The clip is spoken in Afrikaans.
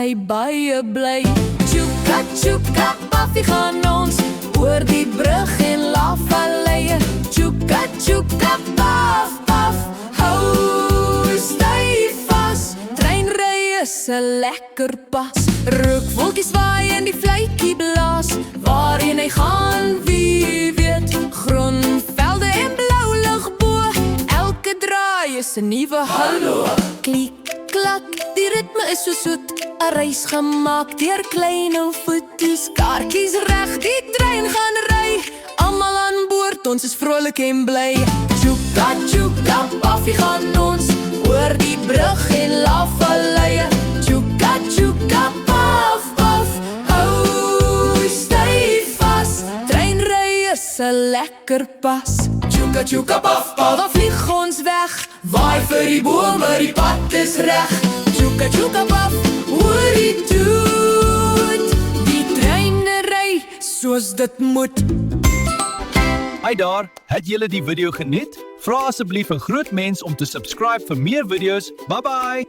hy baie bly. Tjoeka, tjoeka, paffie gaan ons oor die brug en lavaleie. Tjoeka, tjoeka, paf, paf, hou styf vas. Treinry is 'n lekker pas. Rookwolkies waai en die vletjie blaas. Waarheen hy gaan, wie weet. Groen velde en blou lig bo. Elke draai is 'n nuwe hallo. Klik, klak, die ritme is so soet. 'n reis gemaak deur klein ou voeties. Kaartjies reg, die trein gaan ry. Almal aan boord, ons is vrolik en bly. Tjoeka, tjoeka, paffie gaan ons oor die brug en lavaleie. Tjoeka, tjoeka, paf, paf, hou styf vas. Treinry is 'n lekker pas. Tjoeka, tjoeka, paf, paf, dan vlieg ons weg. Waai vir die bome, die pad is reg. Tjoeka, tjoeka, paf, oor die toet. Die treine ry soos dit moet. Hi daar, het julle die video geniet? Vra asseblief 'n groot mens om te subscribe vir meer video's. Bye bye!